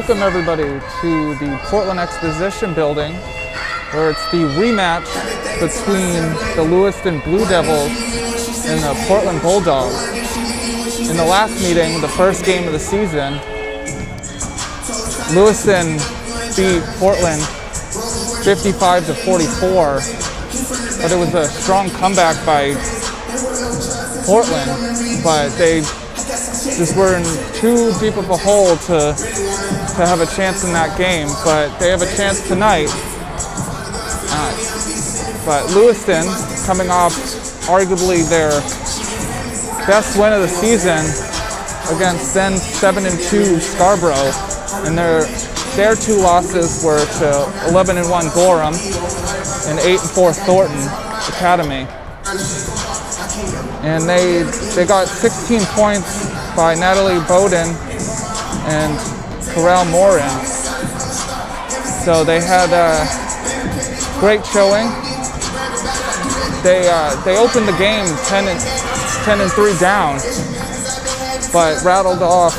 welcome everybody to the Portland Exposition Building, where it's the rematch between the Lewiston Blue Devils and the Portland Bulldogs. In the last meeting, the first game of the season, Lewiston beat Portland 55-44, but it was a strong comeback by Portland, but they just were in too deep of a hole to have a chance in that game, but they have a chance tonight. But Lewiston, coming off arguably their best win of the season against then 7-2 Scarborough, and their two losses were to 11-1 Gorham and 8-4 Thornton Academy. And they got 16 points by Natalie Bowden and Corral Morin. So they had a great showing. They opened the game 10-3 down, but rattled off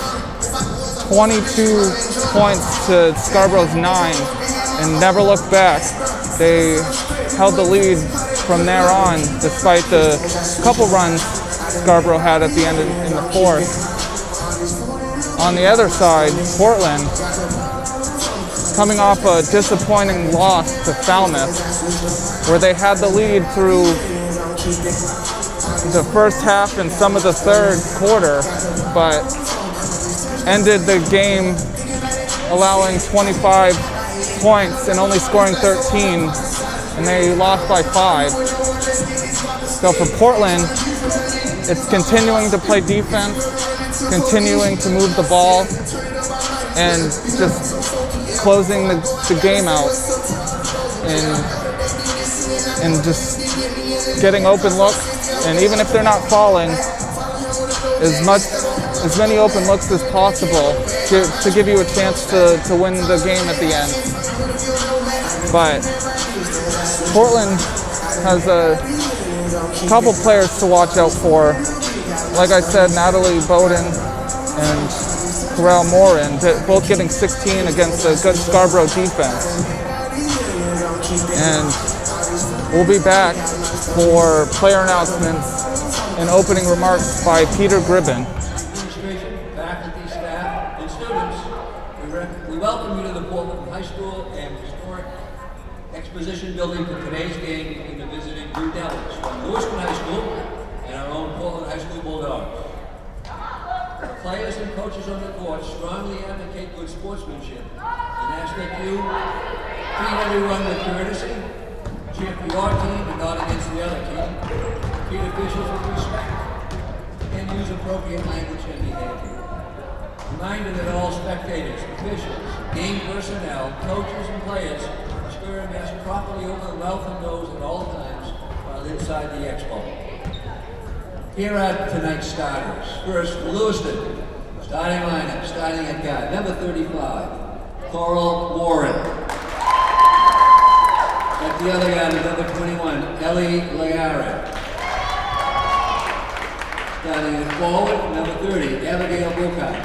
22 points to Scarborough's 9 and never looked back. They held the lead from there on, despite the couple runs Scarborough had at the end in the fourth. On the other side, Portland, coming off a disappointing loss to Falmouth, where they had the lead through the first half and some of the third quarter, but ended the game allowing 25 points and only scoring 13, and they lost by 5. So for Portland, it's continuing to play defense, continuing to move the ball, and just closing the game out, and just getting open looks. And even if they're not falling, as many open looks as possible to give you a chance to win the game at the end. But Portland has a couple players to watch out for. Like I said, Natalie Bowden and Corral Morin, both getting 16 against a good Scarborough defense. And we'll be back for player announcements and opening remarks by Peter Gribben. Administration, faculty, staff, and students, we welcome you to the Portland High School and Historic Exposition Building for today's game between the visiting Blue Devils from Lewiston High School and our own Portland High School Bulldogs. The players and coaches on the court strongly advocate good sportsmanship and ask that you treat everyone with courtesy, cheer for your team and not against the other team, treat officials with respect, and use appropriate language and behavior. Reminder that all spectators, officials, game personnel, coaches, and players must wear a mask properly over the mouth and nose at all times while inside the expo. Here are tonight's starters. First, for Lewiston, starting lineup, starting at guard, number 35, Coral Warren. At the other guard is number 21, Ellie Legare. Starting at forward, number 30, Abigail Wilcox.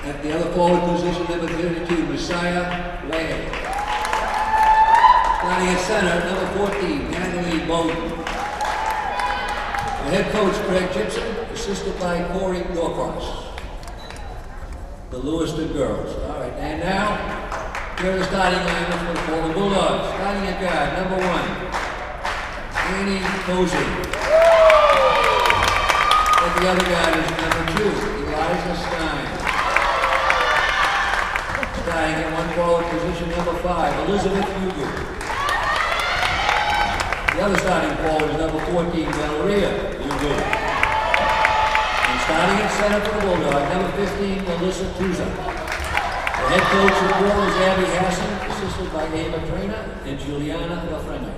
At the other forward position, number 32, Messiah Leahy. Starting at center, number 14, Natalie Bowden. The head coach, Craig Gibson, assisted by Corey Norcross. The Lewiston girls. All right, and now, here are the starting lineups for the Portland Bulldogs. Starting at guard, number 1, Annie Cozy. At the other guard is number 2, Eliza Stein. Starting at one forward position, number 5, Elizabeth Hugo. The other starting forward is number 14, Valeria Hugo. And starting at center for the Bulldogs, number 15, Melissa Tuza. The head coach of Portland is Abby Hassan, assisted by Ava Trainer and Juliana Lafrena.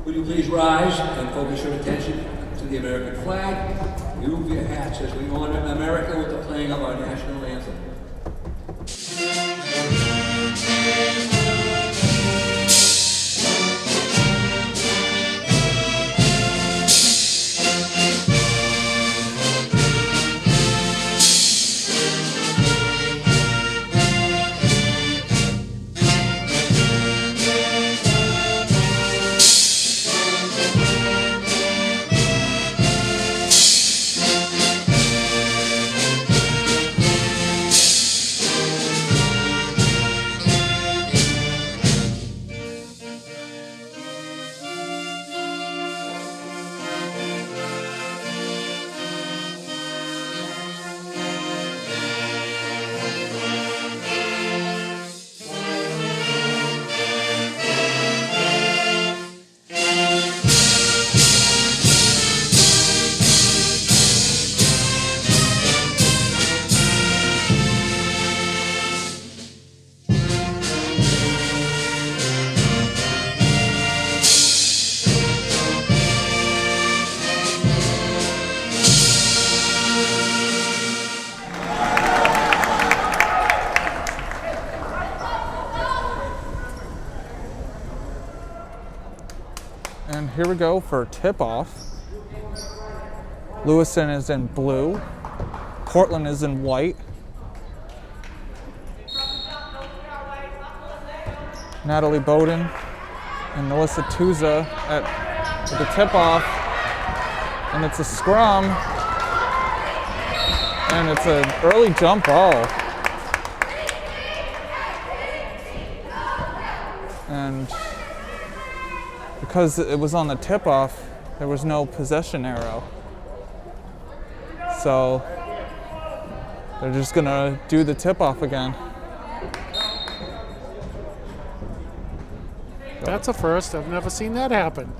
Would you please rise and focus your attention to the American flag? Remove your hats as we honor America with the playing of our national anthem. here we go for tip-off. Lewiston is in blue. Portland is in white. Natalie Bowden and Melissa Tuza at the tip-off. And it's a scrum. And it's an early jump ball. And because it was on the tip-off, there was no possession arrow. So they're just gonna do the tip-off again. That's a first. I've never seen that happen.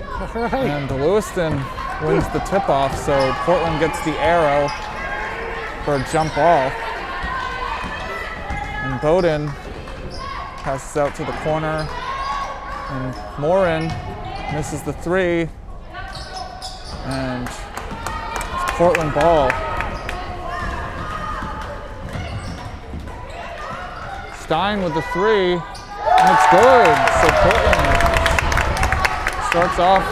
All right. And Lewiston wins the tip-off, so Portland gets the arrow for a jump ball. And Bowden passes out to the corner, and Morin misses the three, and it's Portland ball. Stein with the three, and it's good. So Portland starts off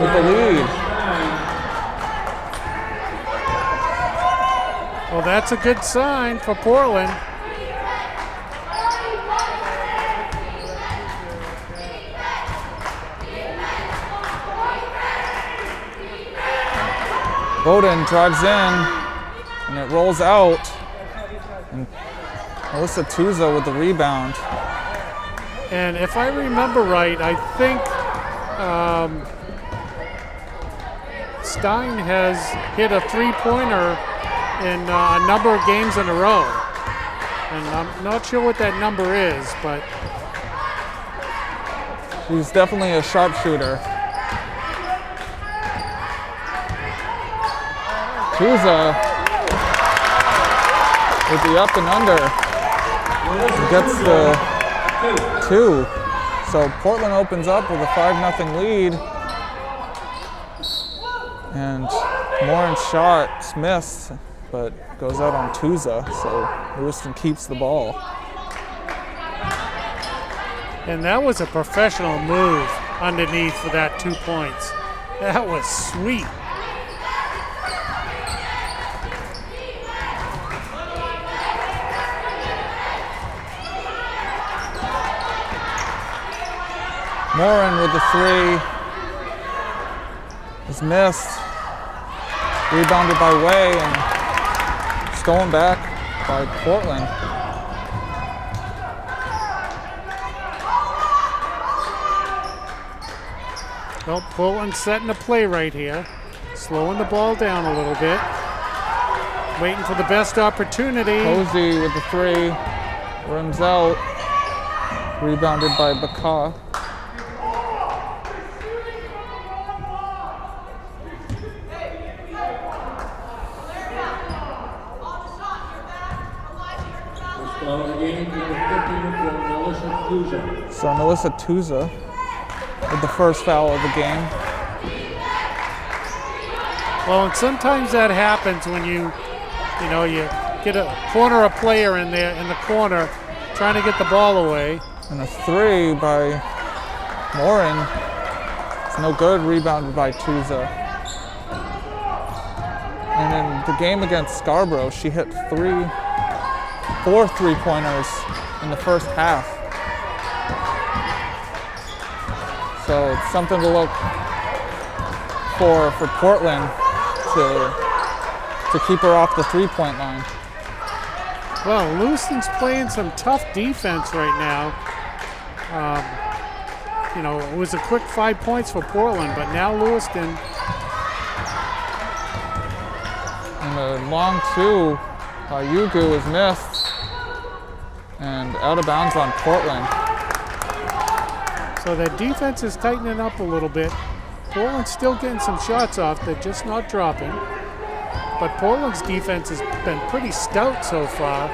with the lead. Well, that's a good sign for Portland. Bowden drives in, and it rolls out. And Melissa Tuza with the rebound. And if I remember right, I think Stein has hit a three-pointer in a number of games in a row. And I'm not sure what that number is, but She's definitely a sharpshooter. Tuza with the up and under. Gets the two. So Portland opens up with a 5-0 lead. And Morin's shot missed, but goes out on Tuza. So Lewiston keeps the ball. and that was a professional move underneath for that 2 points. That was sweet. Morin with the three is missed. Rebounded by Way and stolen back by Portland. Well, Portland setting a play right here. Slowing the ball down a little bit. Waiting for the best opportunity. Posey with the three. Rims out. Rebounded by Baka. So Melissa Tuza with the first foul of the game. Well, and sometimes that happens when you get corner a player in there in the corner trying to get the ball away. And a three by Morin. It's no good, rebounded by Tuza. And in the game against Scarborough, she hit four three-pointers in the first half. So it's something to look for Portland to keep her off the three-point line. Well, Lewiston's playing some tough defense right now. It was a quick 5 points for Portland, but now Lewiston. And the long two by Yugu is missed and out of bounds on Portland. So that defense is tightening up a little bit. Portland's still getting some shots off. They're just not dropping. But Portland's defense has been pretty stout so far.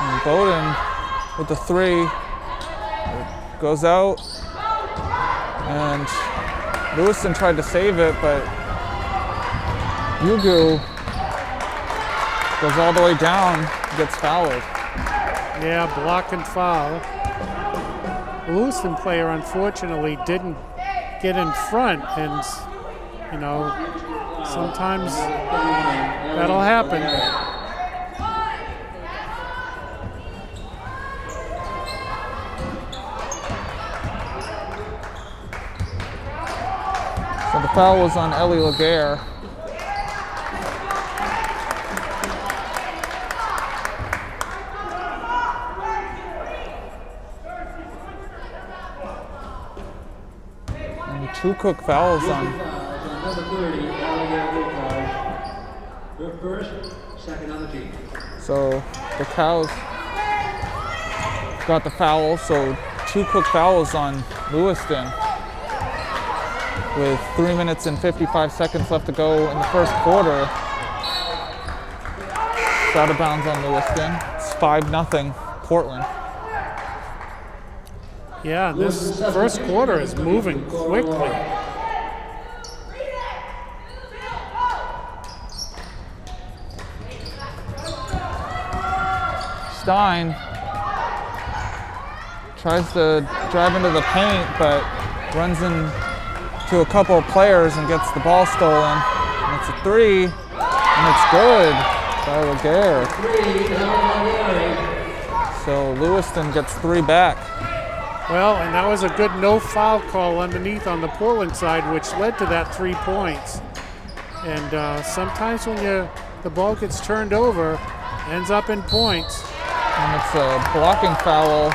And Bowden with the three goes out. And Lewiston tried to save it, but Yugu goes all the way down, gets fouled. Yeah, block and foul. The Lewiston player, unfortunately, didn't get in front, and, you know, sometimes that'll happen. So the foul was on Ellie Laguerre. And 2 Cook fouls on. Number 30, her first, second on the team. So the Cows got the foul, so 2 Cook fouls on Lewiston with 3 minutes and 55 seconds left to go in the first quarter. It's out of bounds on Lewiston. It's 5-0 Portland. Yeah, this first quarter is moving quickly. Stein tries to drive into the paint, but runs into a couple of players and gets the ball stolen. And it's a 3, and it's good by Laguerre. So Lewiston gets 3 back. Well, and that was a good no foul call underneath on the Portland side, which led to that 3 points. And sometimes when the ball gets turned over, ends up in points. And it's a blocking foul.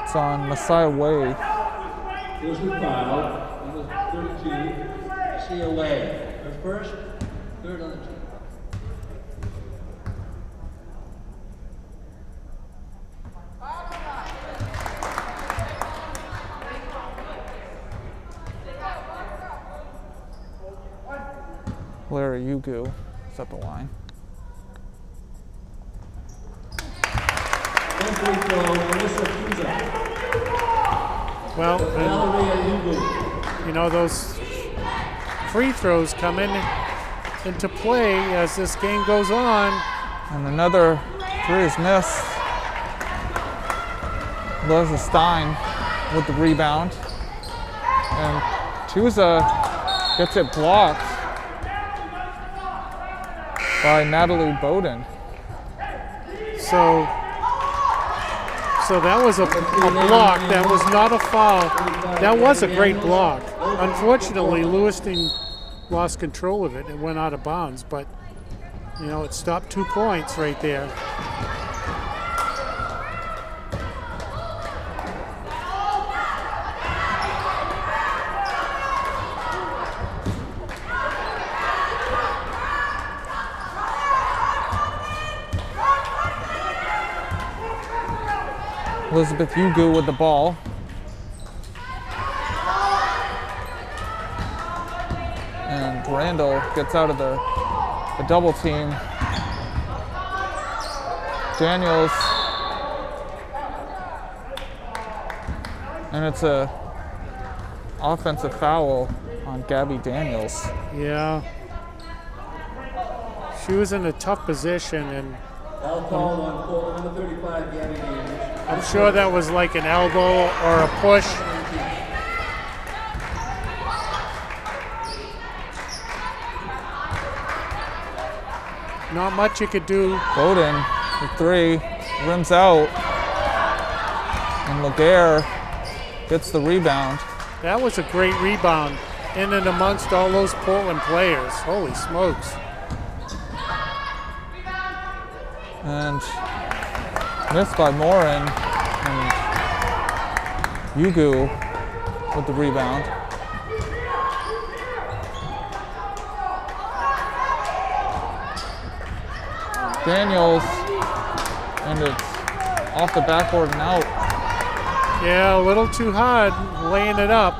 It's on Messiah Wade. Here's the foul, number 32, Sia Wade. Her first, third on the team. Larry Yugu is at the line. Well, and, you know, those free throws come into play as this game goes on. And another 3 is missed. Liza Stein with the rebound. And Tuza gets it blocked by Natalie Bowden. So that was a block. That was not a foul. That was a great block. Unfortunately, Lewiston lost control of it and went out of bounds, but, you know, it stopped 2 points right there. Elizabeth Yugu with the ball. And Randall gets out of the double team. Daniels. And it's a offensive foul on Gabby Daniels. Yeah. She was in a tough position, and Foul call on Portland, number 35, Gabby Daniels. I'm sure that was like an elbow or a push. Not much you could do. Bowden with 3, rims out, and Laguerre gets the rebound. That was a great rebound in and amongst all those Portland players. Holy smokes. And missed by Morin, and Yugu with the rebound. Daniels, and it's off the backboard and out. Yeah, a little too hard laying it up.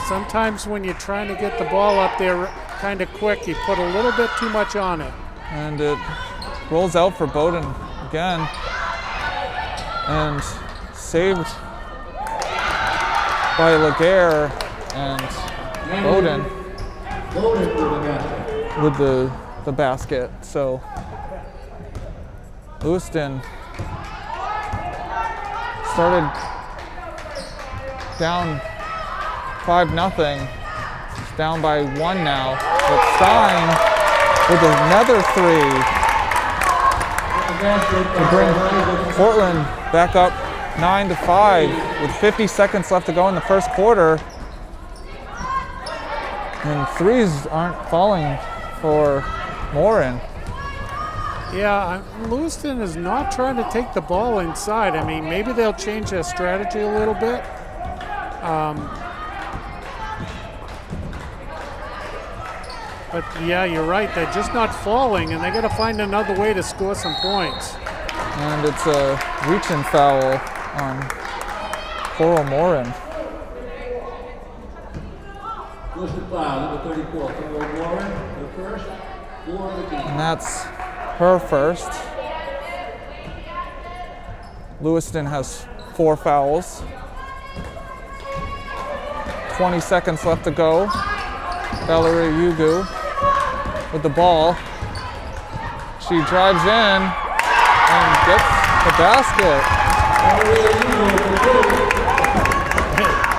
Sometimes when you're trying to get the ball up there kind of quick, you put a little bit too much on it. And it rolls out for Bowden again. and saved by Laguerre and Bowden with the basket. So Lewiston started down 5-0. It's down by 1 now. But Stein with another 3 to bring Portland back up 9-5 with 50 seconds left to go in the first quarter. And threes aren't falling for Morin. Yeah, Lewiston is not trying to take the ball inside. I mean, maybe they'll change their strategy a little bit. But yeah, you're right. They're just not falling, and they got to find another way to score some points. And it's a reach-in foul on Coral Morin. Lewiston foul, number 34, Coral Morin, the first, 4 of the team. And that's her first. Lewiston has 4 fouls. 20 seconds left to go. Valerie Ugu with the ball. She drives in and gets the basket.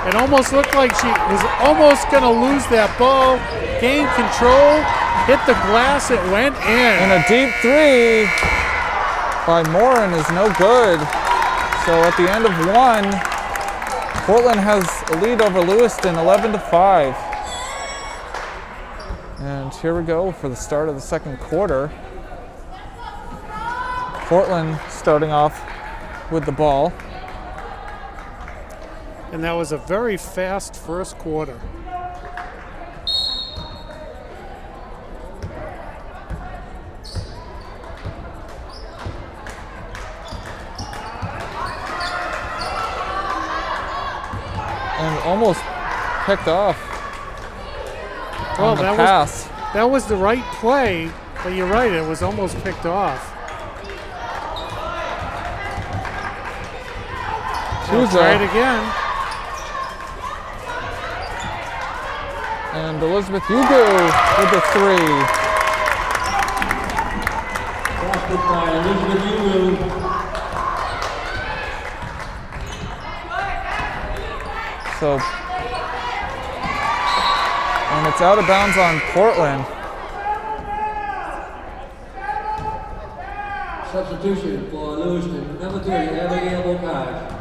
It almost looked like she was almost going to lose that ball. Gained control, hit the glass, it went in. And a deep 3 by Morin is no good. So at the end of 1, Portland has a lead over Lewiston, 11-5. And here we go for the start of the second quarter. Portland starting off with the ball. And that was a very fast first quarter. And almost picked off Well, on the pass. That was the right play, but you're right, it was almost picked off. Try it again. And Elizabeth Ugu with the 3. Basket by Elizabeth Ugu. So, and it's out of bounds on Portland. Substitution for Lewiston, number 3, Abigail Bocage.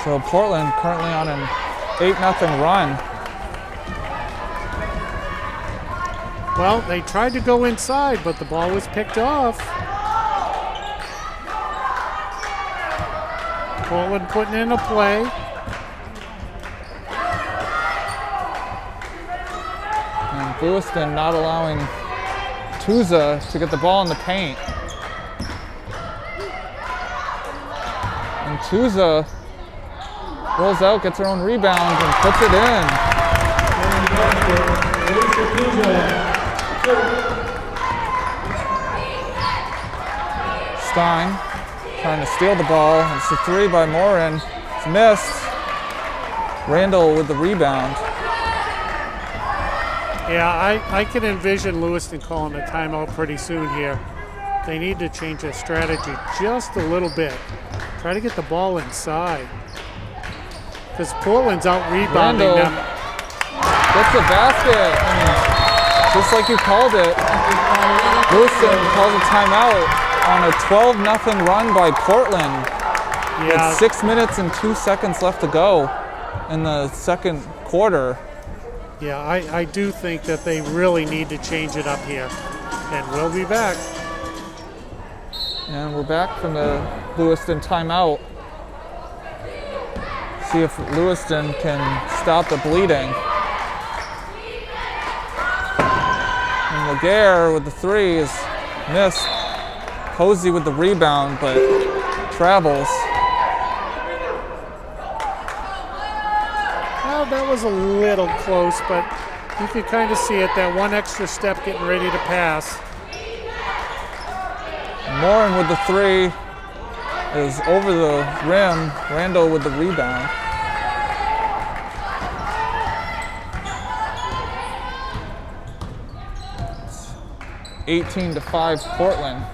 So Portland currently on an 8-0 run. Well, they tried to go inside, but the ball was picked off. Portland putting in a play. And Lewiston not allowing Tuza to get the ball in the paint. And Tuza rolls out, gets her own rebound, and puts it in. Stein trying to steal the ball. It's a 3 by Morin. It's missed. Randall with the rebound. Yeah, I can envision Lewiston calling a timeout pretty soon here. They need to change their strategy just a little bit. Try to get the ball inside. Because Portland's out rebounding Randall them. gets the basket. And just like you called it, Lewiston calls a timeout on a 12-0 run by Portland. Yeah. With 6 minutes and 2 seconds left to go in the second quarter. Yeah, I do think that they really need to change it up here. And we'll be back. And we're back from the Lewiston timeout. See if Lewiston can stop the bleeding. And Laguerre with the 3 is missed. Posey with the rebound, but travels. was a little close, but you could kind of see it, that one extra step getting ready to pass. Morin with the three is over the rim. Randall with the rebound. It's 18-5 Portland.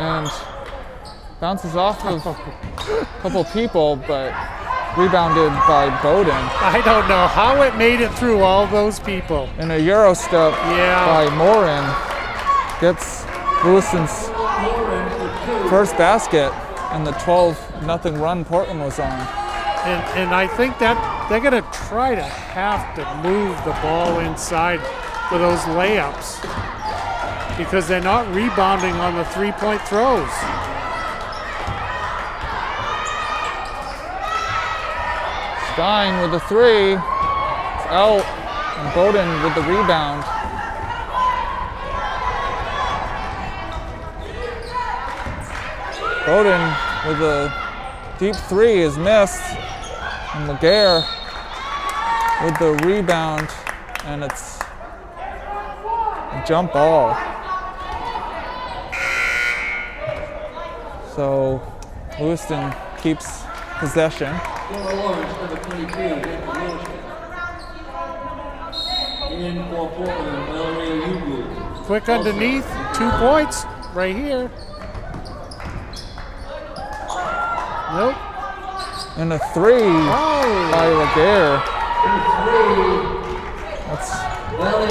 And bounces off of a couple people, but rebounded by Bowden. I don't know how it made it through all those people. And a Euro step by Morin gets Lewiston's first basket, and the 12-0 run Portland was on. And I think that they're going to try to have to move the ball inside for those layups because they're not rebounding on the three-point throws. Stein with the three, it's out, and Bowden with the rebound. Bowden with a deep three is missed, and Laguerre with the rebound, and it's a jump ball. So Lewiston keeps possession. Lawrence, number 22, Lewiston. In for Portland, Valerie Ugu. Quick underneath, 2 points right here. Nope. And a three by Laguerre. That's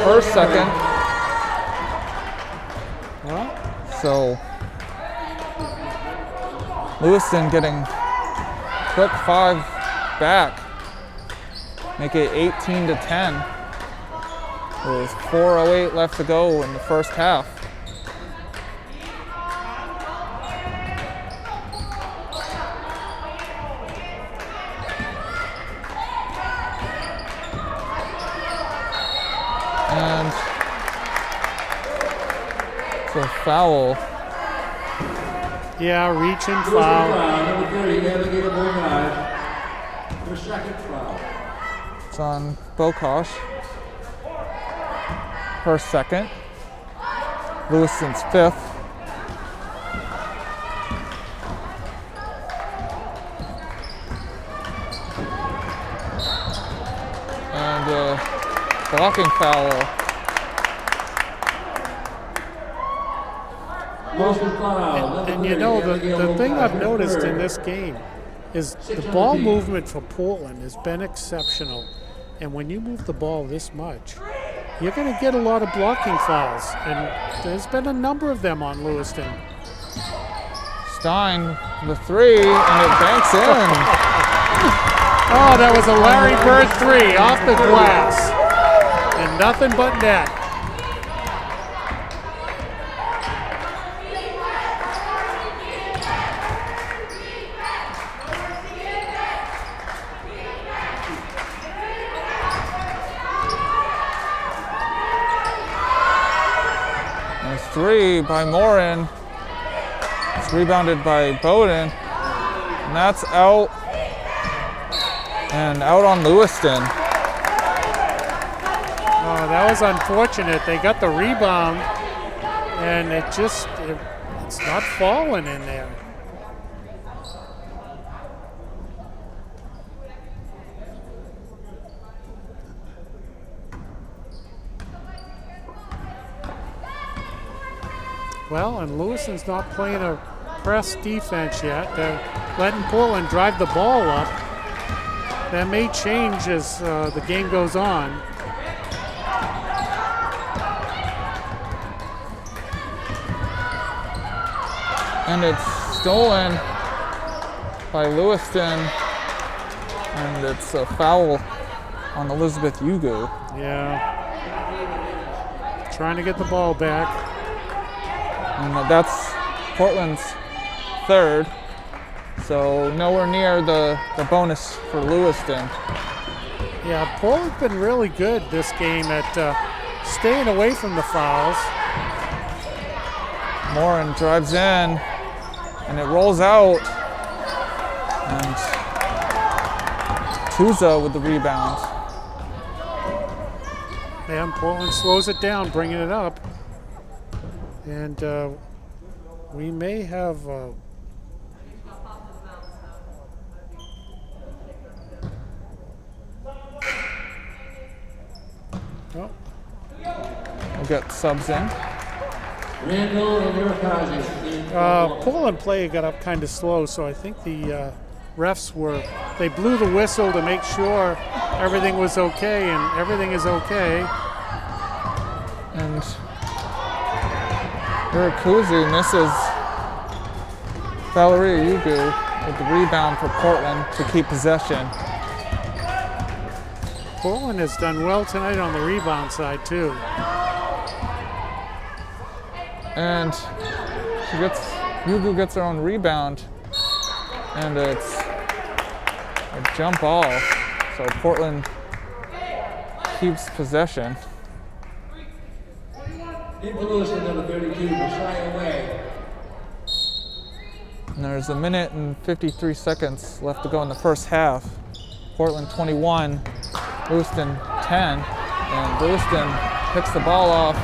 her second. Well, So Lewiston getting quick 5 back. Make it 18-10. There's 4:08 left to go in the first half. And it's a foul. yeah, reach and foul. Number 30, Navigator Borgnage. Her second foul. It's on Bokosh. Her second. Lewiston's fifth. And blocking foul. And you know, the thing I've noticed in this game is the ball movement for Portland has been exceptional. And when you move the ball this much, you're going to get a lot of blocking fouls. And there's been a number of them on Lewiston. Stein, the three, and it banks in. Oh, that was a Larry Bird three off the glass. And nothing but net. Three by Morin. It's rebounded by Bowden. And that's out. And out on Lewiston. Oh, that was unfortunate. They got the rebound, and it's not falling in there. Well, and Lewiston's not playing a press defense yet. They're letting Portland drive the ball up. That may change as the game goes on. And it's stolen by Lewiston. And it's a foul on Elizabeth Ugu. Yeah. Trying to get the ball back. And that's Portland's third. So nowhere near the bonus for Lewiston. Yeah, Portland's been really good this game at staying away from the fouls. Morin drives in, and it rolls out. And Tuza with the rebound. And Portland slows it down, bringing it up. And we may have... We'll get subs in. Randall and Urakazi. Portland play got up kind of slow, so I think the refs they blew the whistle to make sure everything was okay, and everything is okay. And Irakuzu misses Valeria Ugu with the rebound for Portland to keep possession. Portland has done well tonight on the rebound side too. And Ugu gets her own rebound, and it's a jump ball. So Portland keeps possession. Lewiston, number 32, Messiah away. And there's a minute and 53 seconds left to go in the first half. Portland 21, Lewiston 10, and Lewiston picks the ball off.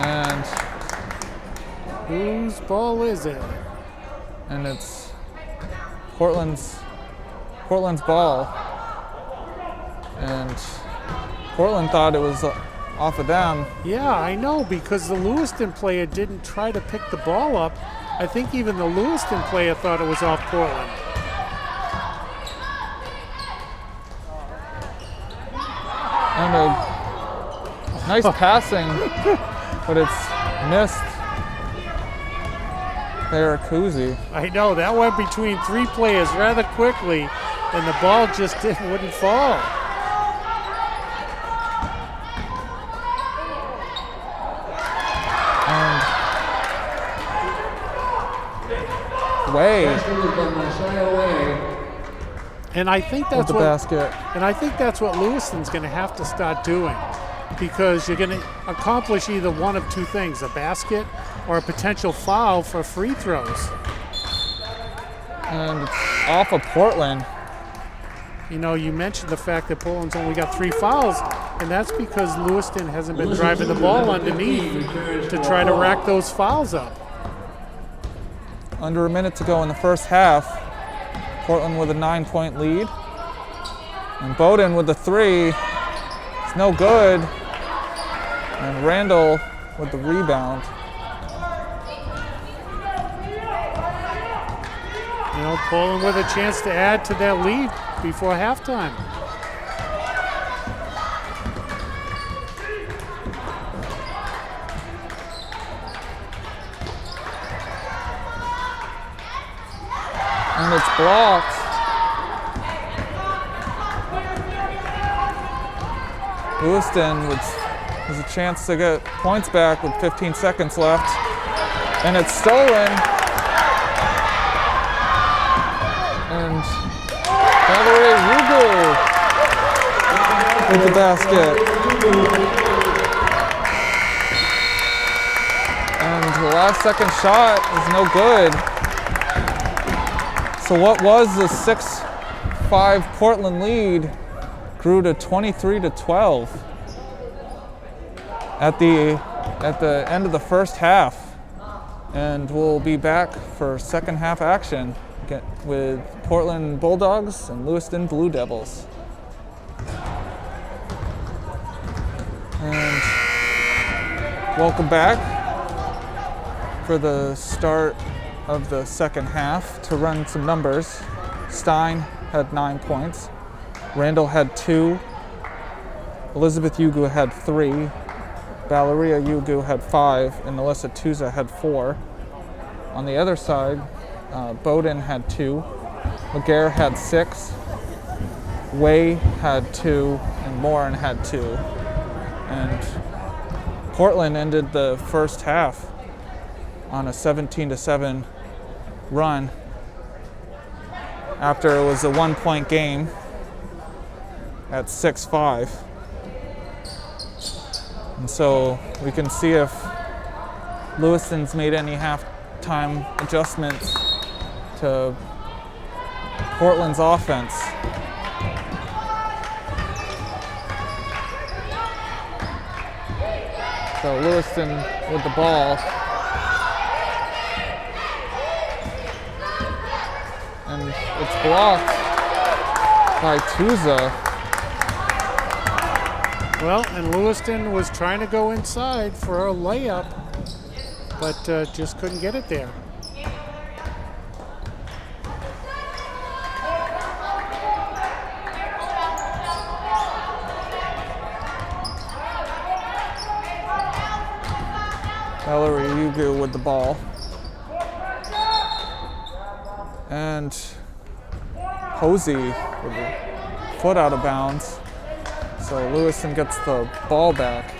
And whose ball is it? And it's Portland's ball. And Portland thought it was off of them. Yeah, I know, because the Lewiston player didn't try to pick the ball up. I think even the Lewiston player thought it was off Portland. And a nice passing, but it's missed. Irakuzu. I know, that went between three players rather quickly, and the ball just wouldn't fall. Way. And I think With that's the basket. And I think that's what Lewiston's going to have to start doing, because you're going to accomplish either one of two things: a basket or a potential foul for free throws. And it's off of Portland. You know, you mentioned the fact that Portland's only got 3 fouls, and that's because Lewiston hasn't been driving the ball underneath to try to rack those fouls up. Under a minute to go in the first half. Portland with a 9-point lead. And Bowden with the 3. It's no good. And Randall with the rebound. You know, Portland with a chance to add to their lead before halftime. And it's blocked. Lewiston has a chance to get points back with 15 seconds left. And it's stolen. And Valeria Ugu with the basket. And the last second shot is no good. So what was the 6-5 Portland lead grew to 23-12 at the end of the first half. And we'll be back for second half action with Portland Bulldogs and Lewiston Blue Devils. And welcome back for the start of the second half. To run some numbers, Stein had 9 points, Randall had 2, Elizabeth Ugu had 3, Valeria Ugu had 5, and Alyssa Tuza had 4. On the other side, Bowden had 2, McGarr had 6, Way had 2, and Morin had 2. And Portland ended the first half on a 17-7 run after it was a 1-point game at 6-5. And so we can see if Lewiston's made any halftime adjustments to Portland's offense. So Lewiston with the ball. And it's blocked by Tuza. Well, and Lewiston was trying to go inside for a layup, but just couldn't get it there. Valerie Ugu with the ball. And Posey with the foot out of bounds. So Lewiston gets the ball back.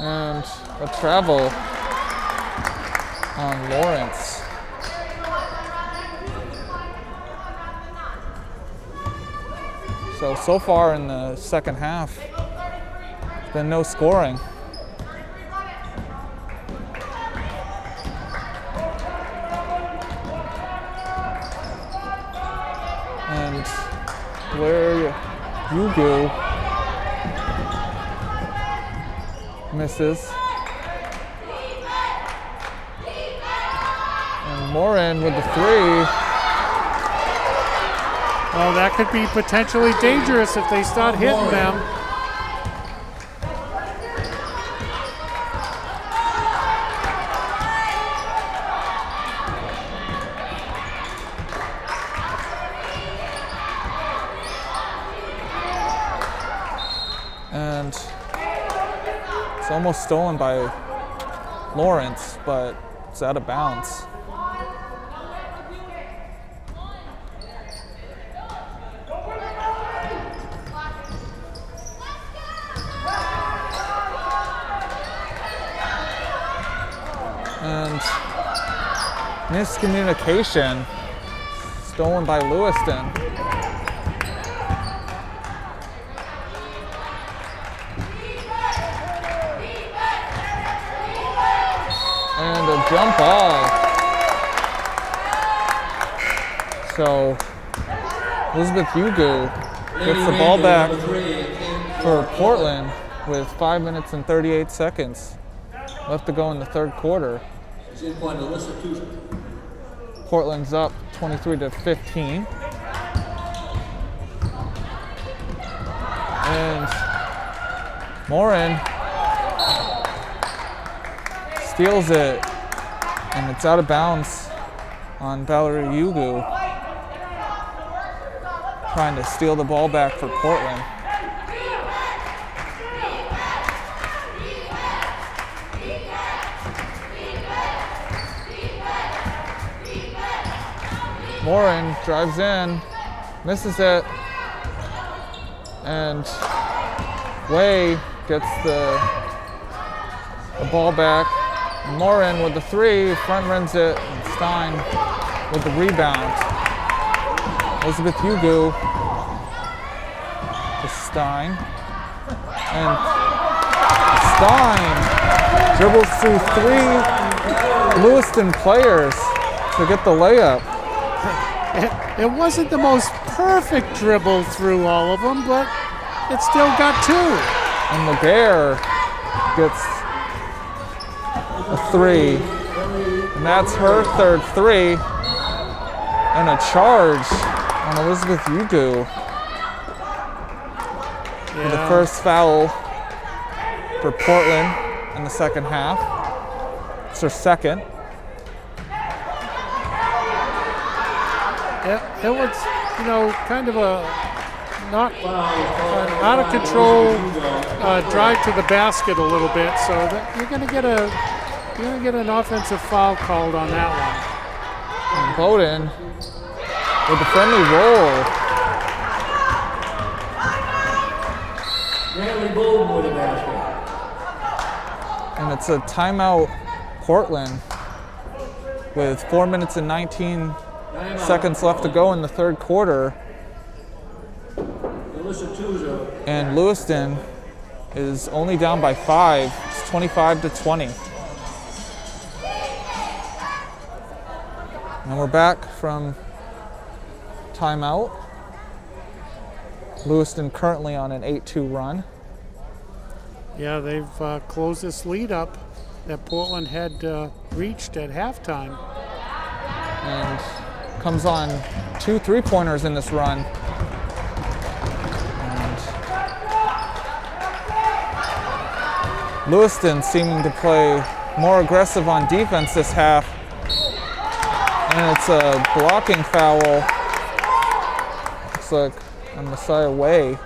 And a travel on Lawrence. So far in the second half, there's been no scoring. And where Ugu misses. And Morin with the three. Well, that could be potentially dangerous if they start hitting them. And it's almost stolen by Lawrence, but it's out of bounds. And miscommunication, stolen by Lewiston. And a jump ball. So Elizabeth Ugu gets the ball back for Portland with 5 minutes and 38 seconds left to go in the third quarter. Portland's up 23-15. And Morin steals it, and it's out of bounds on Valerie Ugu, trying to steal the ball back for Portland. Morin drives in, misses it, and Way gets the ball back. Morin with the three, front runs it, and Stein with the rebound. Elizabeth Ugu to Stein. And Stein dribbles through three Lewiston players to get the layup. It wasn't the most perfect dribble through all of them, but it still got two. And Laguerre gets a three. And that's her third three. And a charge on Elizabeth Ugu. For the first foul for Portland in the second half. It's her second. It was, kind of a not an out of control drive to the basket a little bit. So that you're going to get an offensive foul called on that one. And Bowden with a friendly roll. Natalie Bowden with a basket. And it's a timeout Portland with 4 minutes and 19 seconds left to go in the third quarter. And Lewiston is only down by 5. It's 25-20. And we're back from timeout. Lewiston currently on an 8-2 run. Yeah, they've closed this lead up that Portland had reached at halftime. And comes on 2 3-pointers in this run. And Lewiston seeming to play more aggressive on defense this half. And it's a blocking foul. Looks like on Messiah Way.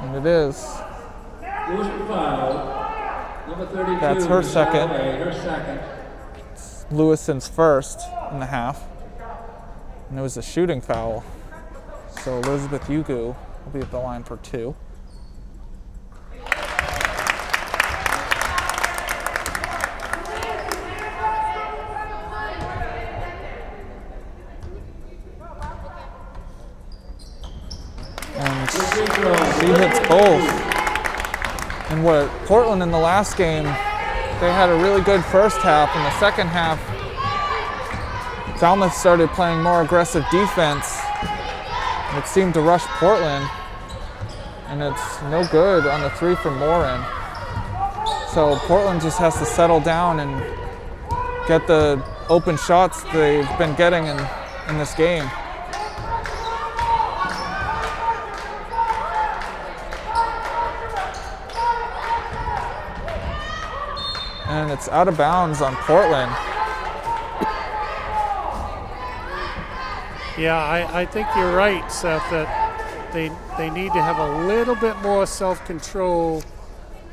And it is. Number 32. That's her second. Her second. It's Lewiston's first in the half. And it was a shooting foul. So Elizabeth Ugu will be at the line for 2. And she hits both. And what Portland in the last game, they had a really good first half. In the second half, Falmouth started playing more aggressive defense. It seemed to rush Portland, and it's no good on the 3 from Morin. So Portland just has to settle down and get the open shots they've been getting in this game. And it's out of bounds on Portland. Yeah, I think you're right, Seth, that they need to have a little bit more self-control.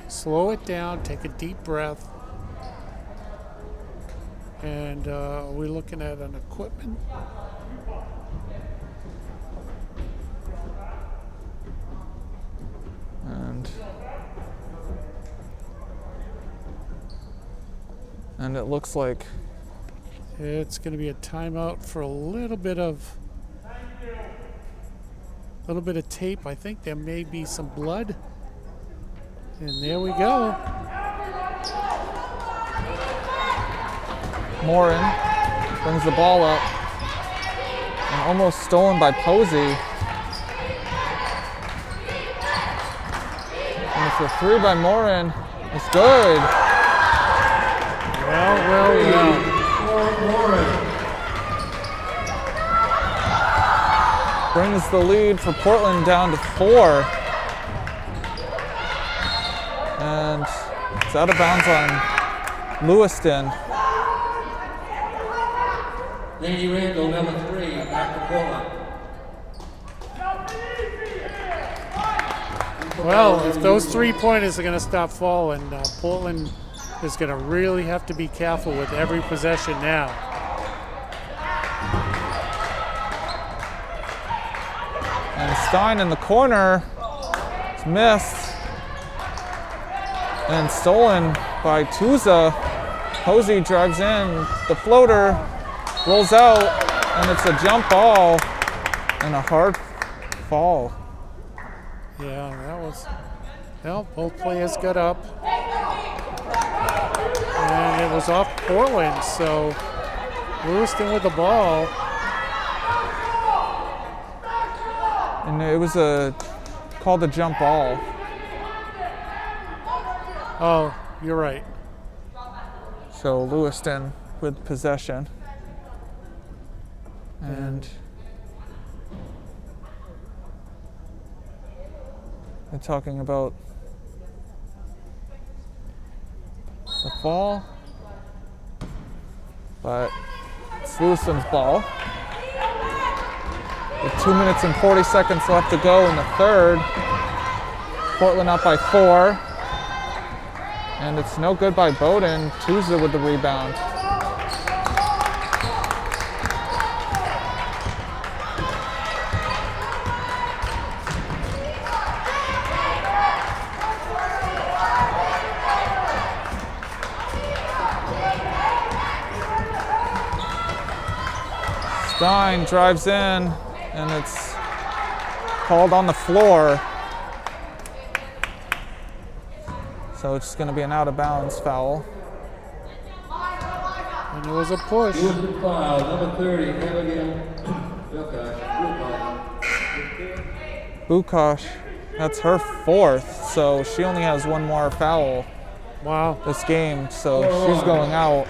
Slow it down, take a deep breath. And are we looking at an equipment? And it looks like it's going to be a timeout for a little bit of tape. I think there may be some blood. And there we go. Morin brings the ball up and almost stolen by Posey. And it's a 3 by Morin. It's good. Well. Brings the lead for Portland down to 4. And it's out of bounds on Lewiston. Lady Randall, number 3, back to Portland. Well, if those 3-pointers are going to stop falling, Portland is going to really have to be careful with every possession now. And Stein in the corner. It's missed. And stolen by Tuza. Posey drives in. The floater rolls out. And it's a jump ball and a hard fall. Yeah, that was... Well, both players got up. And it was off Portland, so Lewiston with the ball. And it was called a jump ball. Oh, you're right. So Lewiston with possession. And they're talking about the fall, but it's Lewiston's ball. With 2 minutes and 40 seconds left to go in the third. Portland up by 4. And it's no good by Bowden. Tuza with the rebound. Stein drives in, and it's called on the floor. So it's going to be an out-of-bounds foul. And it was a push. Lewiston foul, number 30, Abigail. Bukosh, that's her fourth, so she only has one more foul Wow. this game, so she's going out.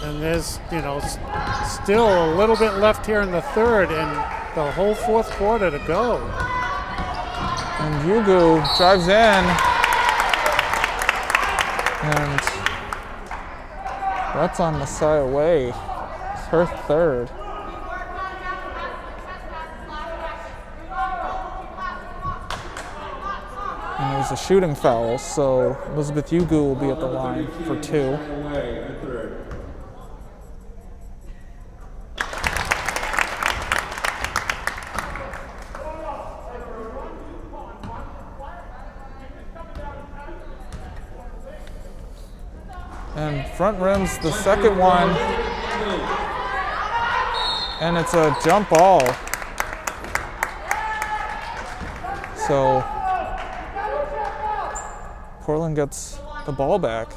And there's, still a little bit left here in the third and the whole fourth quarter to go. And Yugu drives in, and that's on the side away. It's her third. And it was a shooting foul, so Elizabeth Yugu will be at the line for 2. And front rim's the second one, and it's a jump ball. So Portland gets the ball back.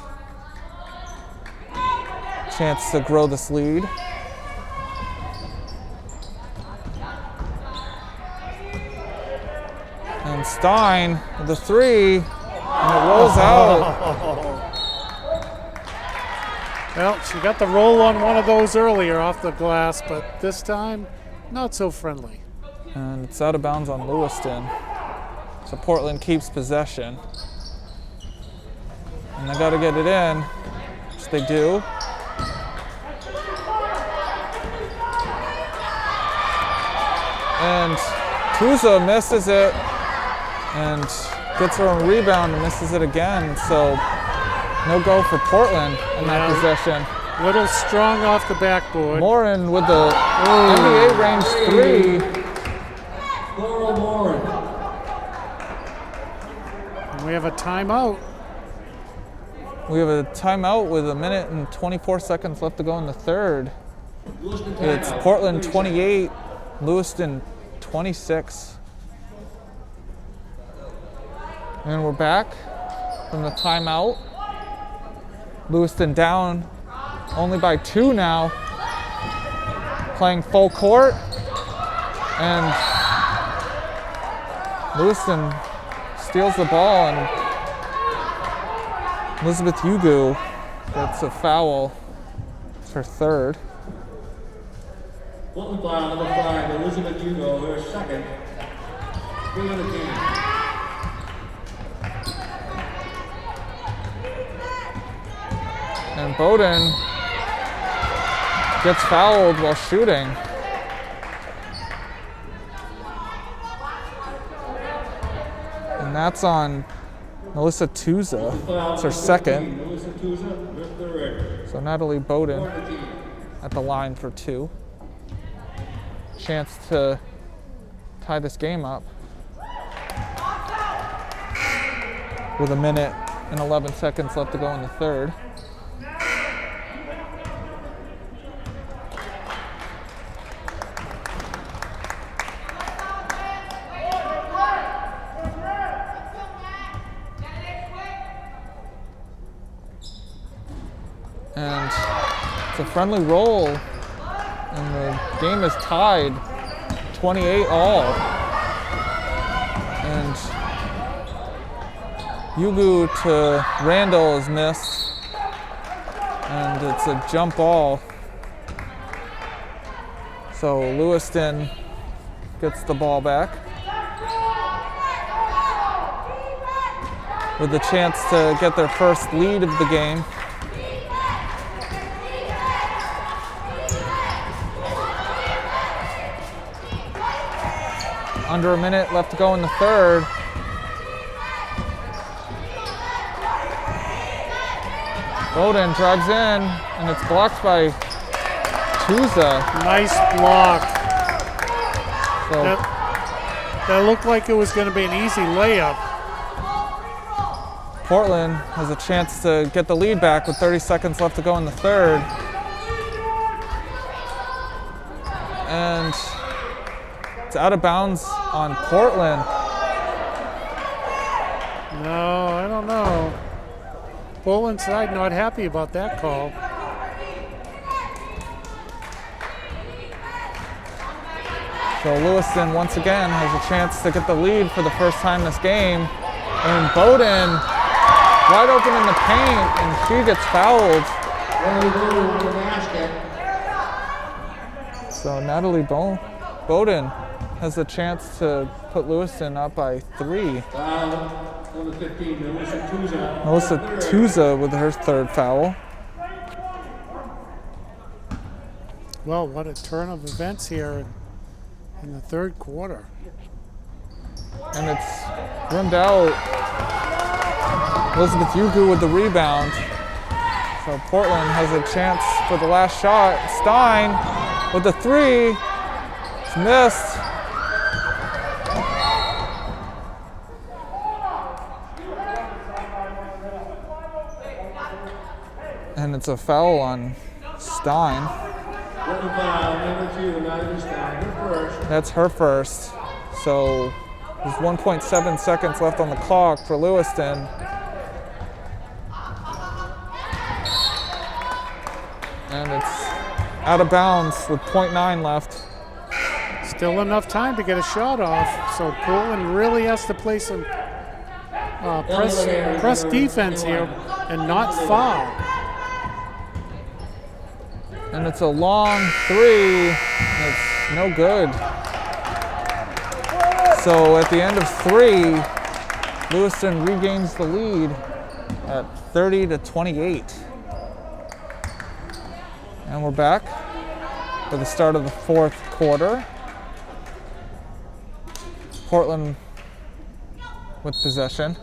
Chance to grow this lead. And Stein with the 3, and it rolls out. Well, she got the roll on one of those earlier off the glass, but this time, not so friendly. And it's out of bounds on Lewiston. So Portland keeps possession. And they got to get it in, which they do. And Tuza misses it and gets her own rebound and misses it again. So no go for Portland in that possession. Little strong off the backboard. Morin with the NBA range 3. Laurel Morin. And we have a timeout. We have a timeout with 1 minute and 24 seconds left to go in the third. It's Portland 28, Lewiston 26. And we're back from the timeout. Lewiston down only by 2 now, playing full court, and Lewiston steals the ball, and Elizabeth Yugu gets a foul. It's her third. Portland foul number 5, Elizabeth Hugo, her second. 3 of the team. And Bowden gets fouled while shooting. And that's on Melissa Tuza. It's her second. Melissa Tuza, her third. So Natalie Bowden at the line for 2. Chance to tie this game up with 1 minute and 11 seconds left to go in the third. And it's a friendly roll, and the game is tied 28-all. And Yugu to Randall is missed, and it's a jump ball. So Lewiston gets the ball back with a chance to get their first lead of the game. Under 1 minute left to go in the third. Bowden drives in, and it's blocked by Tuza. Nice block. So That looked like it was going to be an easy layup. Portland has a chance to get the lead back with 30 seconds left to go in the third. And it's out of bounds on Portland. No, I don't know. Portland side not happy about that call. So Lewiston once again has a chance to get the lead for the first time this game. And Bowden wide open in the paint, and she gets fouled. So Natalie Bowden has a chance to put Lewiston up by 3. Number 15, Melissa Melissa Tuza with her third foul. Well, what a turn of events here in the third quarter. And it's rimmed out. Elizabeth Ugu with the rebound. So Portland has a chance for the last shot. Stein with the 3. It's missed. And it's a foul on Stein. That's her first. So there's 1.7 seconds left on the clock for Lewiston. And it's out of bounds with 0.9 left. Still enough time to get a shot off. So Portland really has to play some press defense here and not foul. And it's a long 3. It's no good. So at the end of 3, Lewiston regains the lead at 30-28. And we're back for the start of the fourth quarter. Portland with possession.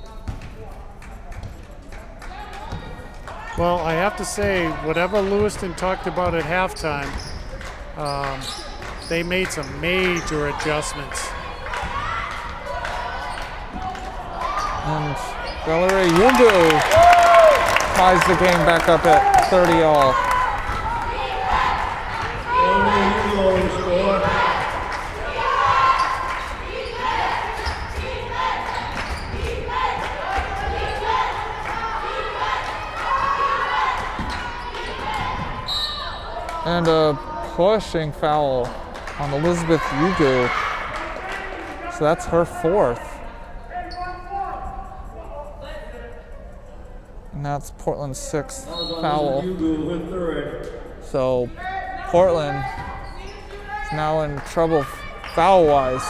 Well, I have to say, whatever Lewiston talked about at halftime, they made some major adjustments. And Valerie Yungu ties the game back up at 30 all. And a pushing foul on Elizabeth Ugu. So that's her 4th. And that's Portland's 6th foul. So Portland is now in trouble foul-wise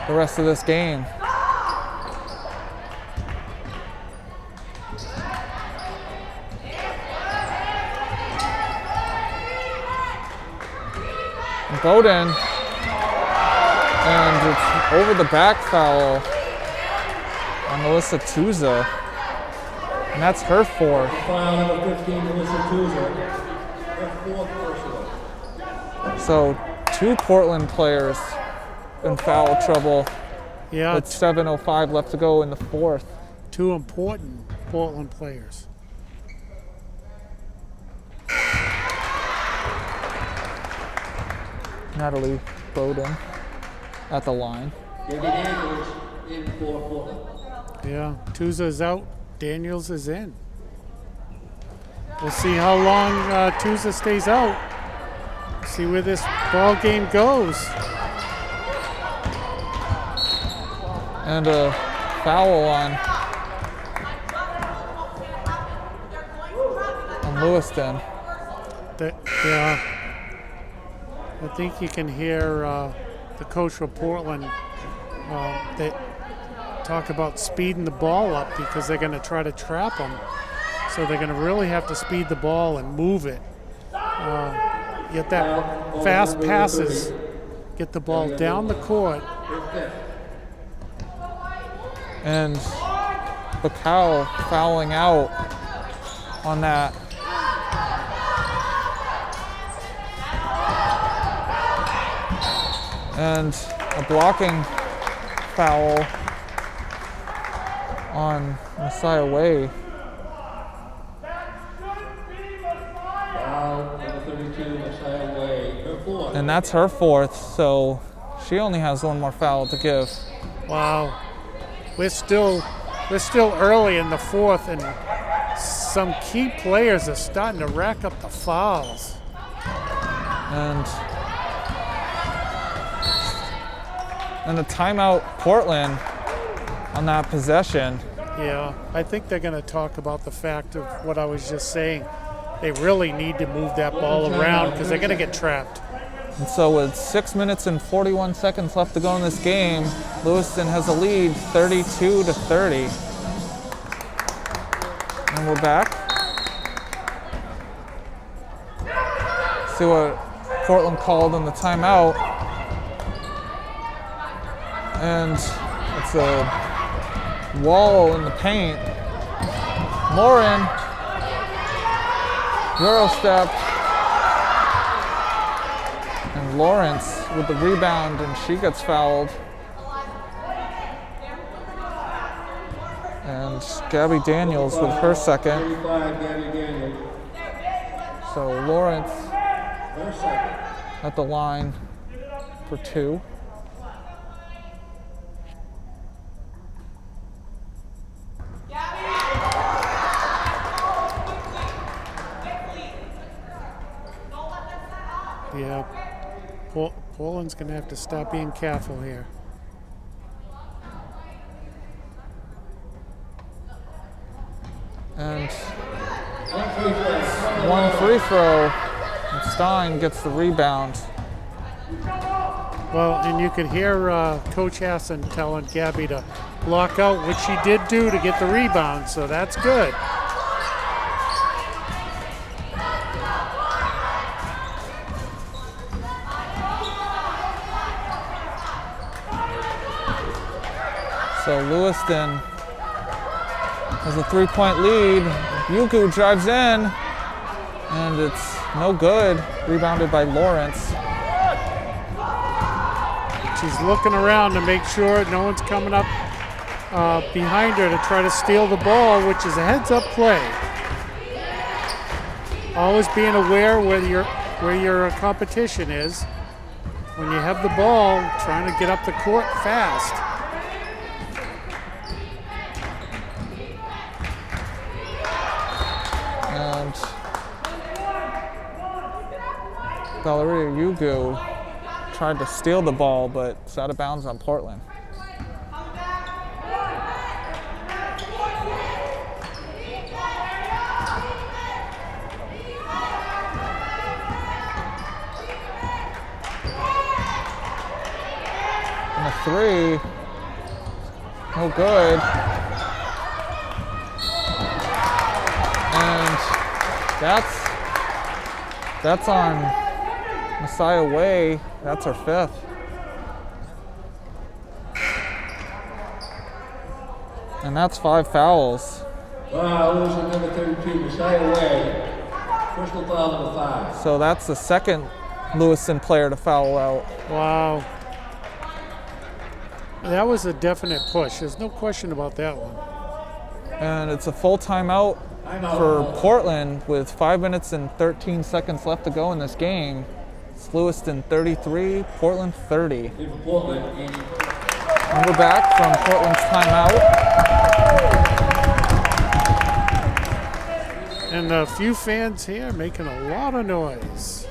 the rest of this game. Bowden, and it's over the back foul on Melissa Tuza, and that's her 4th. Foul number 15, Melissa Tuza. Her 4th personal. So 2 Portland players in foul trouble. Yeah, With 7:05 left to go in the 4th. 2 important Portland players. Natalie Bowden at the line. Debbie Daniels in for Portland. Yeah, Tuza's out, Daniels is in. We'll see how long Tuza stays out. See where this ball game goes. And a foul on Lewiston. Yeah, I think you can hear the coach for Portland that talk about speeding the ball up because they're going to try to trap them. So they're going to really have to speed the ball and move it. Get that fast passes, get the ball down the court. And Bacall fouling out on that. And a blocking foul on Messiah Way. And that's her fourth, so she only has one more foul to give. Wow. We're still early in the fourth, and some key players are starting to rack up the fouls. And a timeout, Portland, on that possession. Yeah, I think they're going to talk about the fact of what I was just saying. They really need to move that ball around because they're going to get trapped. And so with 6 minutes and 41 seconds left to go in this game, Lewiston has a lead 32-30. And we're back. See what Portland called in the timeout. And it's a wall in the paint. Morin, Euro step. And Lawrence with the rebound, and she gets fouled. And Gabby Daniels with her second. So Lawrence at the line for two. Yeah, Portland's going to have to stop being careful here. And one free throw, and Stein gets the rebound. Well, and you could hear Coach Hassan telling Gabby to block out, which she did do to get the rebound, so that's good. So Lewiston has a three-point lead. Yugu drives in, and it's no good. Rebounded by Lawrence. She's looking around to make sure no one's coming up behind her to try to steal the ball, which is a heads-up play. Always being aware where your competition is. When you have the ball, trying to get up the court fast. And Valeria Yugu tried to steal the ball, but it's out of bounds on Portland. And a three, no good. And that's on Messiah Way. That's her fifth. And that's 5 fouls. Wow, losing number 32, Messiah Way. Personal foul number 5. So that's the second Lewiston player to foul out. Wow. That was a definite push. There's no question about that one. And it's a full timeout for Portland with 5 minutes and 13 seconds left to go in this game. It's Lewiston 33, Portland 30. And we're back from Portland's timeout. And a few fans here making a lot of noise.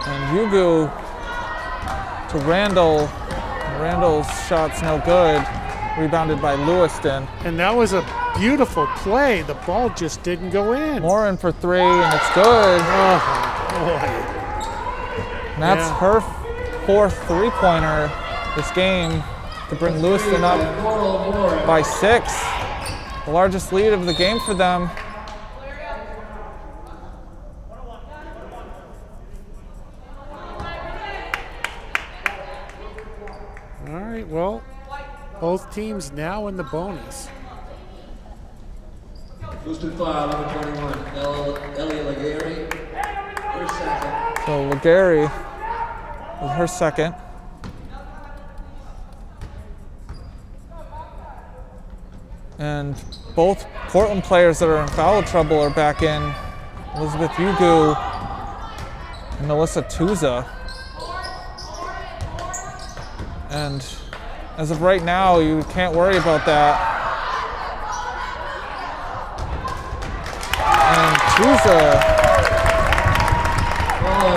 And Yugu to Randall. Randall's shot's no good. Rebounded by Lewiston. And that was a beautiful play. The ball just didn't go in. Morin for three, and it's good. Oh, boy. And that's her fourth three-pointer this game to bring Lewiston up by 6. The largest lead of the game for them. All right, well, both teams now in the bonus. Lewiston foul number 21, Ellie Legary. Her second. So Legary with her second. And both Portland players that are in foul trouble are back in. Elizabeth Ugu and Melissa Tuza. And as of right now, you can't worry about that. And Tuza,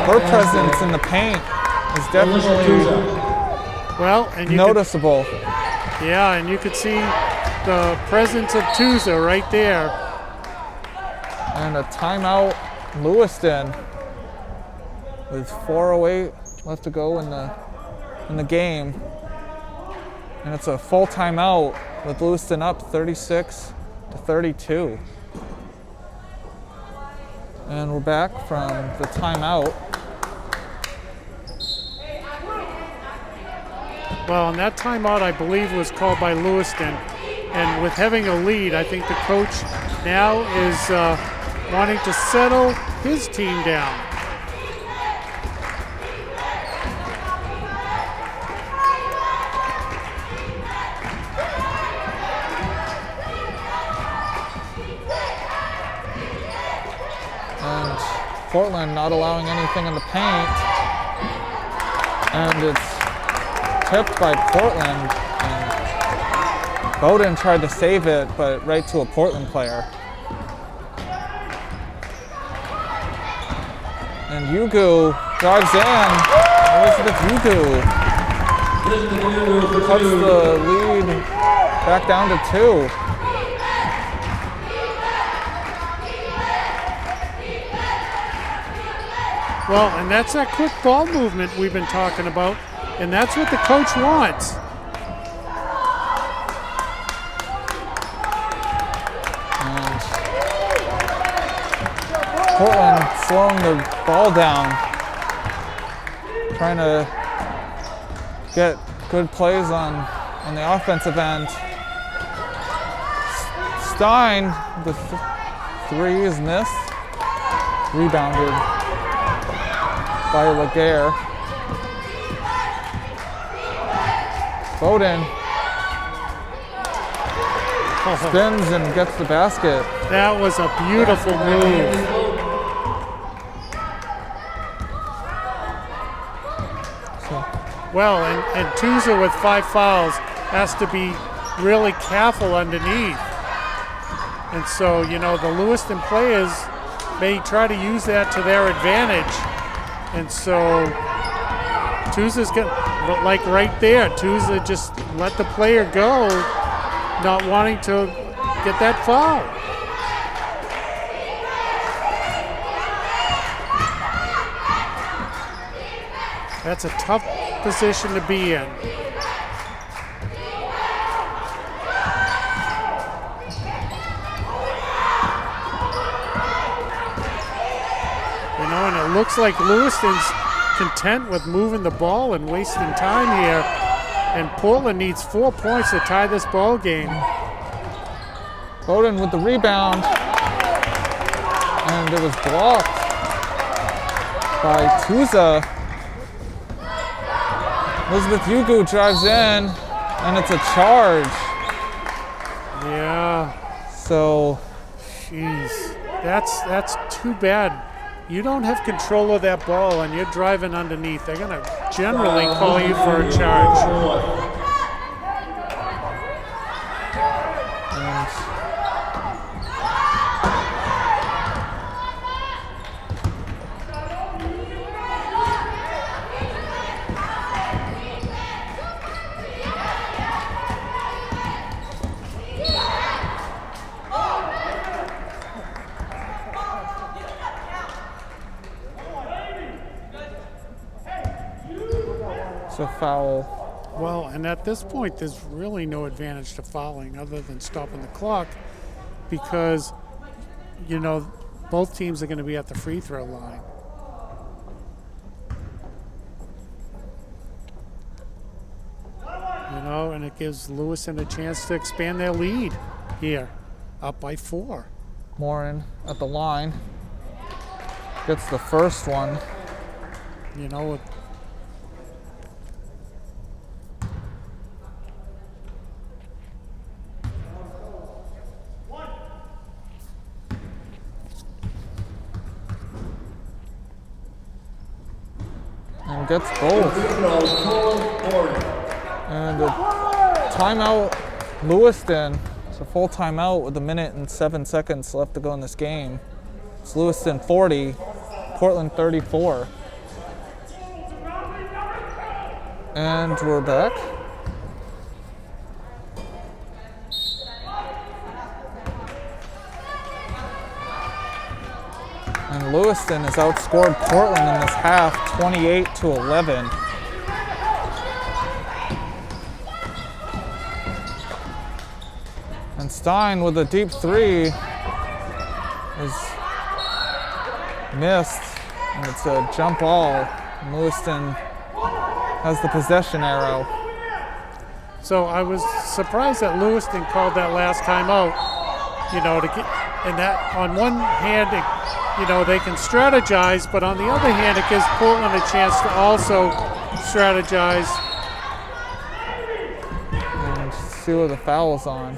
her presence in the paint is definitely noticeable. Yeah, and you could see the presence of Tuza right there. And a timeout, Lewiston, with 4:08 left to go in the game. And it's a full timeout with Lewiston up 36-32. And we're back from the timeout. Well, and that timeout, I believe, was called by Lewiston. And with having a lead, I think the coach now is wanting to settle his team down. And Portland not allowing anything in the paint. And it's tipped by Portland. And Bowden tried to save it, but right to a Portland player. And Ugu drives in. Elizabeth Ugu cuts the lead back down to 2. Well, and that's that quick ball movement we've been talking about, and that's what the coach wants. And Portland slowing the ball down, trying to get good plays on the offensive end. Stein, the 3 is missed, rebounded by Laguerre. Bowden spins and gets the basket. That was a beautiful move. Well, and Tuza with 5 fouls has to be really careful underneath. And so, you know, the Lewiston players may try to use that to their advantage. And so Tuza's got, like right there, Tuza just let the player go, not wanting to get that foul. That's a tough position to be in. And it looks like Lewiston's content with moving the ball and wasting time here. And Portland needs 4 points to tie this ball game. Bowden with the rebound. And it was blocked by Tuza. Elizabeth Ugu drives in, and it's a charge. Yeah. So, jeez, that's too bad. You don't have control of that ball and you're driving underneath. They're going to generally call you for a charge. a foul. Well, and at this point, there's really no advantage to fouling other than stopping the clock because, you know, both teams are going to be at the free throw line. You know, and it gives Lewiston a chance to expand their lead here, up by 4. Morin at the line. Gets the first one. You know, gets both. Free throws, Morin. And a timeout, Lewiston. It's a full timeout with 1 minute and 7 seconds left to go in this game. It's Lewiston 40, Portland 34. And we're back. And Lewiston has outscored Portland in this half 28-11. And Stein with a deep three is missed, and it's a jump ball. And Lewiston has the possession arrow. So I was surprised that Lewiston called that last timeout. You know, to get, and that on one hand, you know, they can strategize, but on the other hand, it gives Portland a chance to also strategize. And see where the foul's on.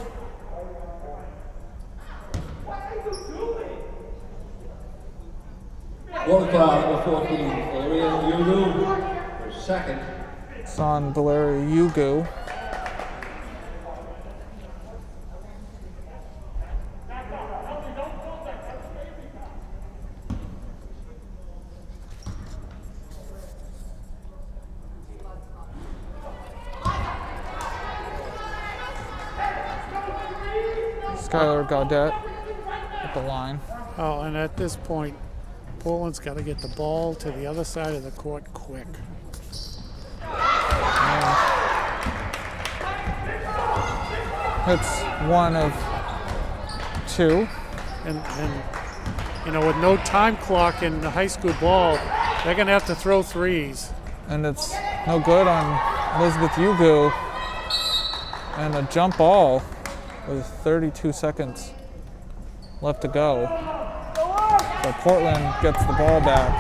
One foul, number 14, Valeria Yugu, for second. It's on Valeria Yugu. Skylar Gaudet at the line. Oh, and at this point, Portland's got to get the ball to the other side of the court quick. It's one of two. And you know, with no time clock in the high school ball, they're going to have to throw threes. And it's no good on Elizabeth Yugu. And a jump ball with 32 seconds left to go. So Portland gets the ball back.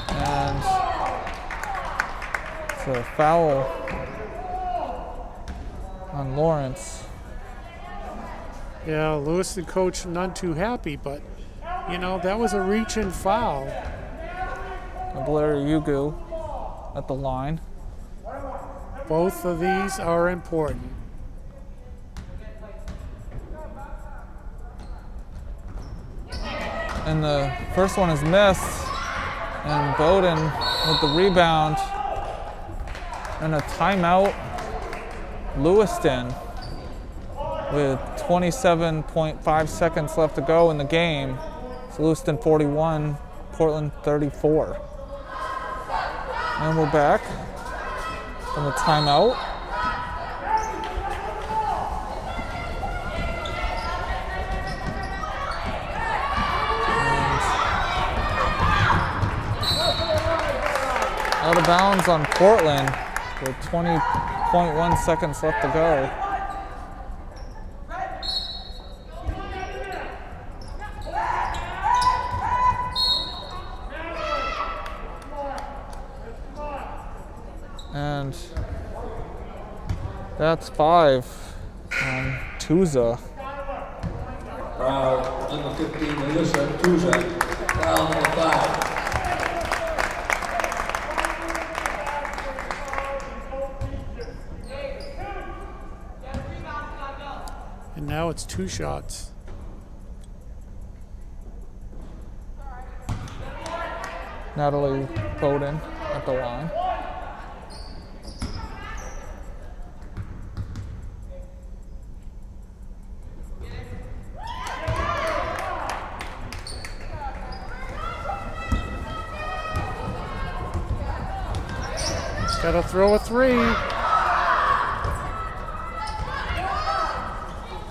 And it's a foul on Lawrence. Yeah, Lewiston coach none too happy, but you know, that was a reach-in foul. Blair Yugu at the line. Both of these are important. And the first one is missed. And Bowden with the rebound. And a timeout. Lewiston with 27.5 seconds left to go in the game. It's Lewiston 41, Portland 34. And we're back from the timeout. And out of bounds on Portland with 20.1 seconds left to go. And that's 5 on Tuza. Foul, number 15, Melissa Tuza. Foul number 5. And now it's 2 shots. Natalie Bowden at the line. Got to throw a 3.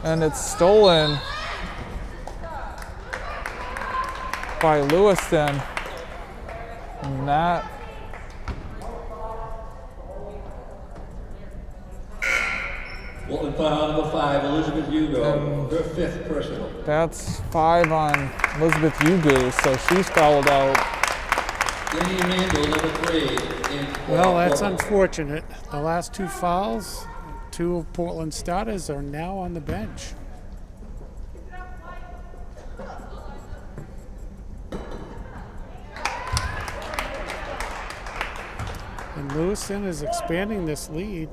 And it's stolen by Lewiston. And that Portland foul number 5, Elizabeth Hugo. Her 5th personal. that's 5 on Elizabeth Yugu, so she's fouled out. Jenny Randall, number 3. Well, that's unfortunate. The last 2 fouls, 2 of Portland's starters are now on the bench. And Lewiston is expanding this lead.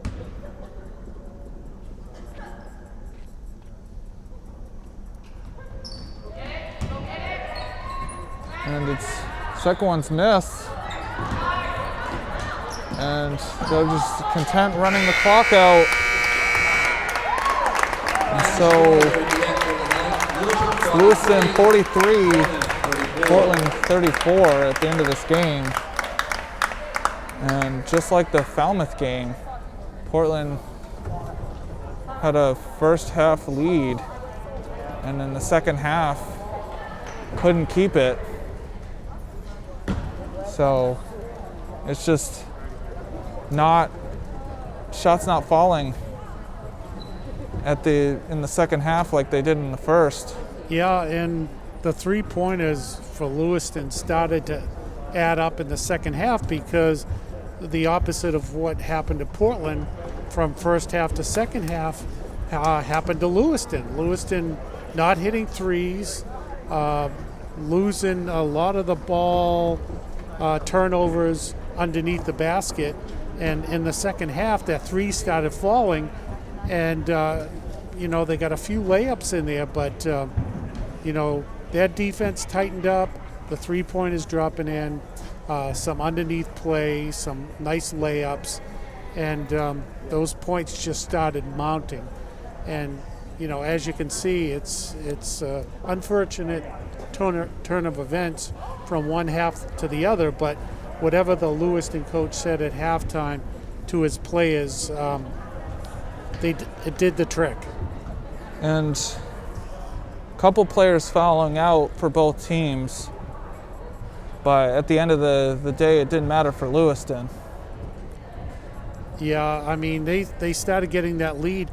And it's second one's miss. And they're just content running the clock out. And so it's Lewiston 43, Portland 34 at the end of this game. And just like the Falmouth game, Portland had a first half lead, and in the second half couldn't keep it. So it's just shots not falling in the second half like they did in the first. Yeah, and the 3-pointers for Lewiston started to add up in the second half, because the opposite of what happened to Portland from first half to second half happened to Lewiston. Lewiston not hitting threes, losing a lot of the ball turnovers underneath the basket, and in the second half that three started falling, and they got a few layups in there, but their defense tightened up, the 3-pointers dropping in, some underneath play, some nice layups, and those points just started mounting. And as you can see, it's unfortunate turn of events from one half to the other, but whatever the Lewiston coach said at halftime to his players, it did the trick. And a couple players fouling out for both teams, but at the end of the day, it didn't matter for Lewiston. Yeah, I mean, they started getting that lead,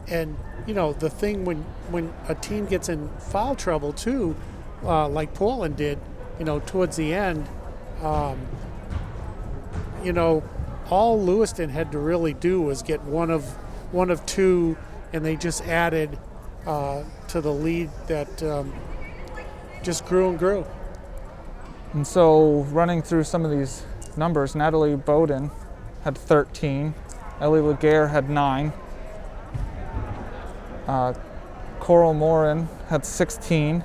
and the thing when a team gets in foul trouble too, like Portland did, towards the end, all Lewiston had to really do was get one of two, and they just added to the lead that just grew and grew. And so running through some of these numbers, Natalie Bowden had 13, Ellie Laguerre had 9, Coral Morin had 16,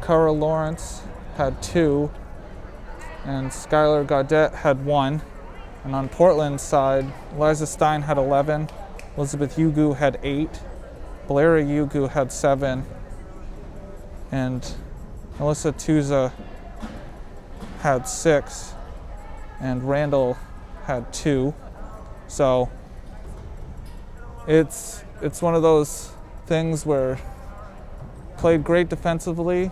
Cara Lawrence had 2, and Skylar Gaudet had 1. And on Portland's side, Eliza Stein had 11, Elizabeth Yugu had 8, Blaira Yugu had 7, and Melissa Tuza had 6, and Randall had 2. So it's one of those things where played great defensively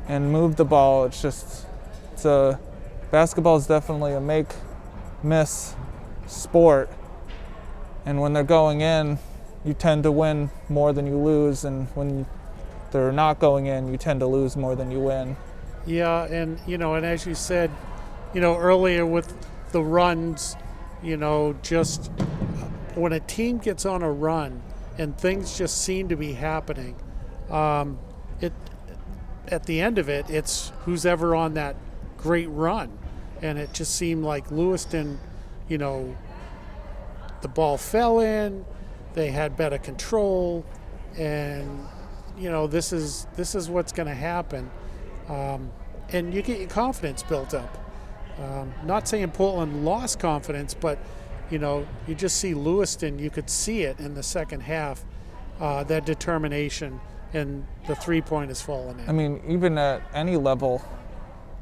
and moved the ball. Basketball is definitely a make-miss sport, and when they're going in, you tend to win more than you lose, and when they're not going in, you tend to lose more than you win. Yeah, and and as you said, earlier with the runs, just when a team gets on a run and things just seem to be happening, at the end of it, it's who's ever on that great run. And it just seemed like Lewiston, the ball fell in, they had better control, and this is what's going to happen. And you get your confidence built up. Not saying Portland lost confidence, but you just see Lewiston, you could see it in the second half, that determination, and the 3-point is falling in. I mean, even at any level,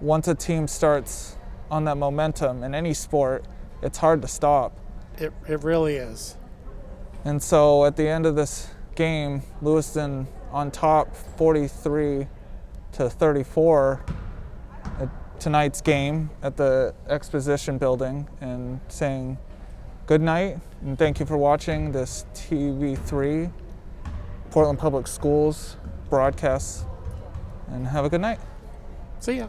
once a team starts on that momentum in any sport, it's hard to stop. It really is. And so at the end of this game, Lewiston on top 43-34 at tonight's game at the Exposition Building, and saying good night and thank you for watching this TV3 Portland Public Schools broadcast, and have a good night. See ya.